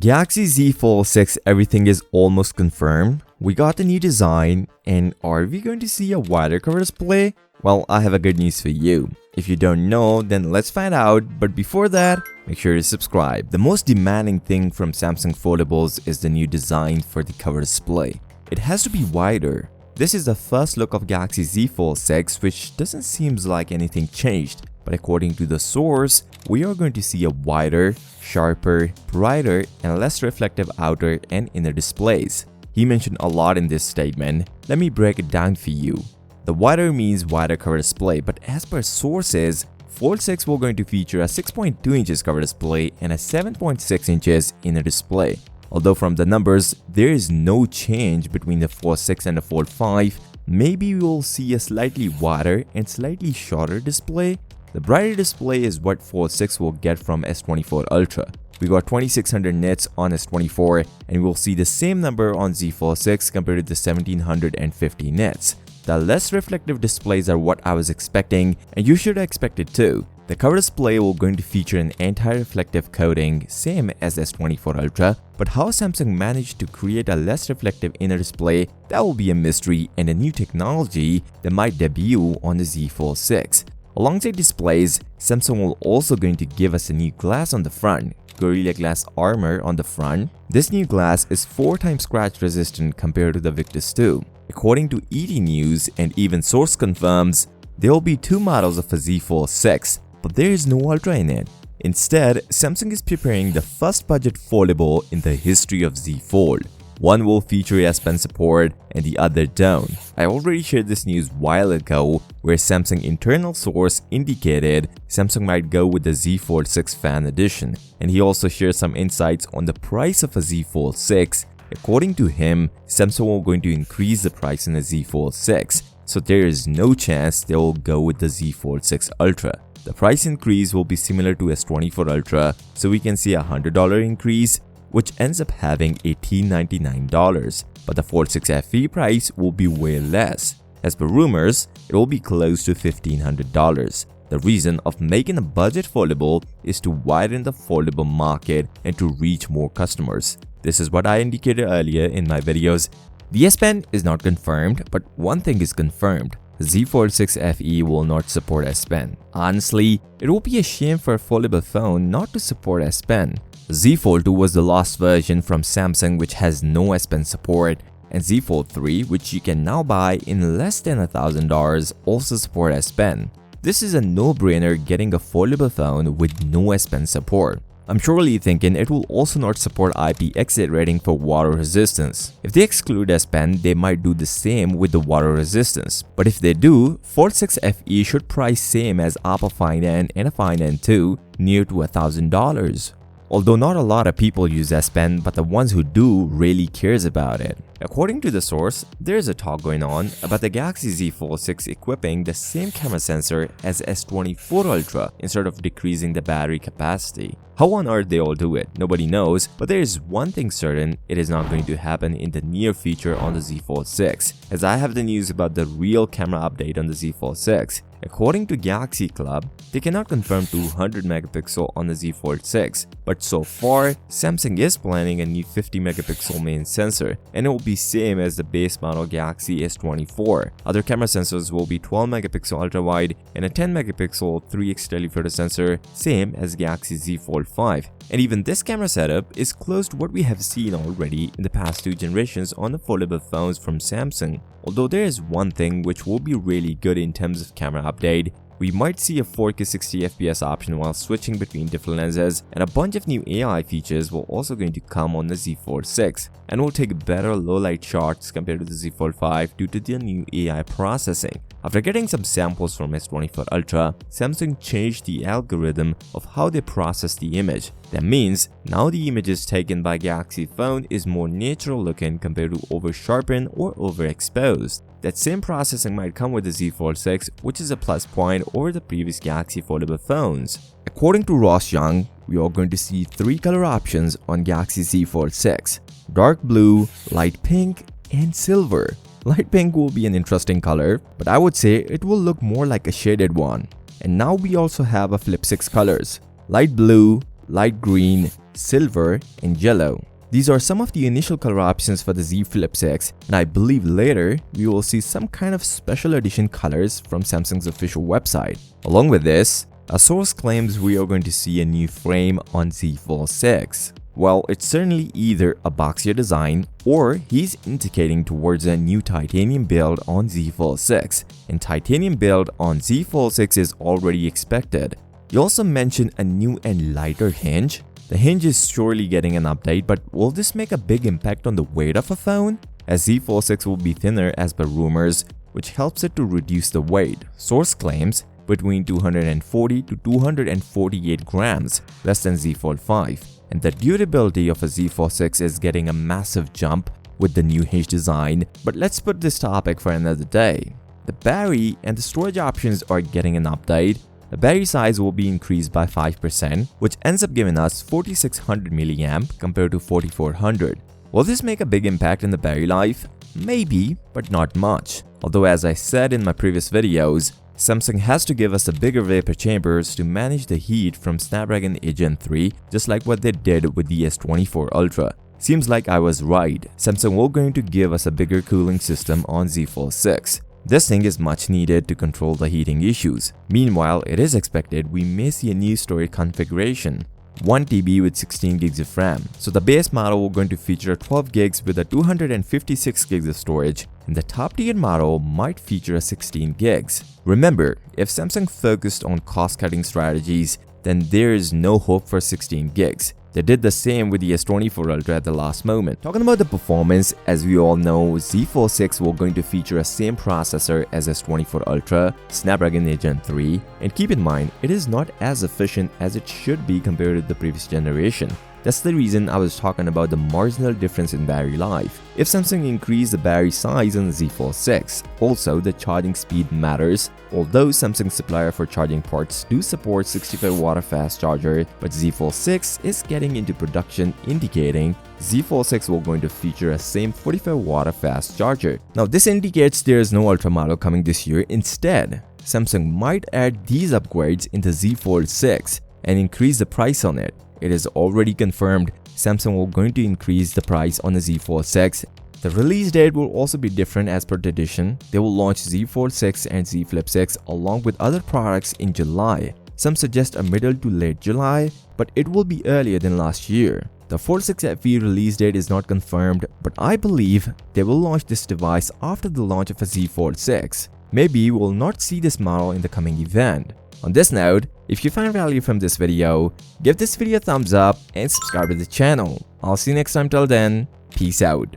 Galaxy Z Fold 6, everything is almost confirmed. We got the new design, and are we going to see a wider cover display? Well, I have a good news for you. If you don't know, then let's find out, but before that, make sure to subscribe. The most demanding thing from Samsung foldables is the new design for the cover display. It has to be wider. This is the first look of Galaxy Z Fold 6, which doesn't seem like anything changed. But according to the source, we are going to see a wider, sharper, brighter, and less reflective outer and inner displays. He mentioned a lot in this statement. Let me break it down for you. The wider means wider cover display, but as per sources, Fold 6 will going to feature a 6.2 inches cover display and a 7.6 inches inner display. Although from the numbers, there is no change between the Fold 6 and the Fold 5, maybe we will see a slightly wider and slightly shorter display. The brighter display is what Fold 6 will get from S24 Ultra. We got 2600 nits on S24 and we will see the same number on Z Fold 6 compared to the 1750 nits. The less reflective displays are what I was expecting, and you should expect it too. The cover display will going to feature an anti-reflective coating, same as S24 Ultra, but how Samsung managed to create a less reflective inner display, that will be a mystery and a new technology that might debut on the Z Fold 6. Alongside displays, Samsung will also going to give us a new glass on the front, Gorilla Glass armor on the front. This new glass is 4 times scratch resistant compared to the Victus 2. According to ET News, and even source confirms, there will be 2 models of a Z Fold 6, but there is no Ultra in it. Instead, Samsung is preparing the first budget foldable in the history of Z Fold. One will feature SPEN support and the other don't. I already shared this news a while ago where Samsung internal source indicated Samsung might go with the Z Fold 6 Fan Edition, and he also shared some insights on the price of a Z Fold 6. According to him, Samsung will going to increase the price in the Z Fold 6, so there is no chance they will go with the Z Fold 6 Ultra. The price increase will be similar to S24 Ultra, so we can see a $100 increase, which ends up having $1,899, but the Fold 6 FE price will be way less. As per rumors, it will be close to $1,500. The reason of making a budget foldable is to widen the foldable market and to reach more customers. This is what I indicated earlier in my videos. The S Pen is not confirmed, but one thing is confirmed. Z Fold 6 FE will not support S Pen. Honestly, it will be a shame for a foldable phone not to support S Pen. Z Fold 2 was the last version from Samsung which has no S Pen support, and Z Fold 3, which you can now buy in less than $1,000, also support S Pen. This is a no-brainer getting a foldable phone with no S Pen support. I'm surely thinking it will also not support IP rating for water resistance. If they exclude S Pen, they might do the same with the water resistance. But if they do, Fold 6 FE should price same as Oppo Find N and a Find N2, near to $1,000. Although not a lot of people use S Pen, but the ones who do really cares about it. According to the source, there is a talk going on about the Galaxy Z Fold 6 equipping the same camera sensor as S24 Ultra instead of decreasing the battery capacity. How on earth they all do it, nobody knows, but there is one thing certain, it is not going to happen in the near future on the Z Fold 6, as I have the news about the real camera update on the Z Fold 6. According to Galaxy Club, they cannot confirm 200 megapixel on the Z Fold 6, but so far, Samsung is planning a new 50 megapixel main sensor, and it will be same as the base model Galaxy S24. Other camera sensors will be 12 megapixel ultra wide and a 10 megapixel 3x telephoto sensor, same as Galaxy Z Fold 5. And even this camera setup is close to what we have seen already in the past 2 generations on the foldable phones from Samsung. Although there is one thing which will be really good in terms of camera update, we might see a 4K 60fps option while switching between different lenses, and a bunch of new AI features will also going to come on the Z Fold 6 and will take better low light shots compared to the Z Fold 5 due to the new AI processing. After getting some samples from S24 Ultra, Samsung changed the algorithm of how they process the image. That means now the images taken by Galaxy phone is more natural looking compared to over sharpened or overexposed. That same processing might come with the Z Fold 6, which is a plus point over the previous Galaxy foldable phones. According to Ross Young, we are going to see 3 color options on Galaxy Z Fold 6: dark blue, light pink, and silver. Light pink will be an interesting color, but I would say it will look more like a shaded one. And now we also have a flip 6 colors: light blue, light green, silver, and yellow. These are some of the initial color options for the Z Flip 6, and I believe later we will see some kind of special edition colors from Samsung's official website. Along with this, a source claims we are going to see a new frame on Z Fold 6. Well, it's certainly either a boxier design or he's indicating towards a new titanium build on Z Fold 6, and titanium build on Z Fold 6 is already expected. He also mentioned a new and lighter hinge. The hinge is surely getting an update, but will this make a big impact on the weight of a phone? As Z Fold 6 will be thinner as per rumors, which helps it to reduce the weight. Source claims between 240 to 248 grams, less than Z Fold 5. And the durability of a Z Fold 6 is getting a massive jump with the new hinge design, but let's put this topic for another day. The battery and the storage options are getting an update. The battery size will be increased by 5%, which ends up giving us 4600 mAh compared to 4400. Will this make a big impact in the battery life? Maybe, but not much. Although as I said in my previous videos, Samsung has to give us a bigger vapor chambers to manage the heat from Snapdragon 8 Gen 3, just like what they did with the S24 Ultra. Seems like I was right. Samsung will going to give us a bigger cooling system on Z Fold 6. This thing is much needed to control the heating issues. Meanwhile, it is expected we may see a new storage configuration. 1 TB with 16 gigs of RAM. So the base model will going to feature 12 gigs with a 256 gigs of storage, and the top tier model might feature a 16 gigs. Remember, if Samsung focused on cost-cutting strategies, then there is no hope for 16 gigs. They did the same with the S24 Ultra at the last moment. Talking about the performance, as we all know, Z Fold 6 will going to feature a same processor as S24 Ultra, Snapdragon 8 Gen 3, and keep in mind, it is not as efficient as it should be compared to the previous generation. That's the reason I was talking about the marginal difference in battery life. If Samsung increased the battery size on the Z Fold 6, also the charging speed matters. Although Samsung supplier for charging ports do support 65W fast charger, but Z Fold 6 is getting into production, indicating Z Fold 6 will going to feature a same 45W fast charger. Now this indicates there is no Ultra model coming this year. Instead, Samsung might add these upgrades into Z Fold 6 and increase the price on it. It is already confirmed Samsung will going to increase the price on the Z Fold 6. The release date will also be different as per tradition. They will launch Z Fold 6 and Z Flip 6 along with other products in July. Some suggest a middle to late July, but it will be earlier than last year. The Fold 6 FE release date is not confirmed, but I believe they will launch this device after the launch of a Z Fold 6. Maybe we will not see this model in the coming event. On this note, if you find value from this video, give this video a thumbs up and subscribe to the channel. I'll see you next time. Till then, peace out.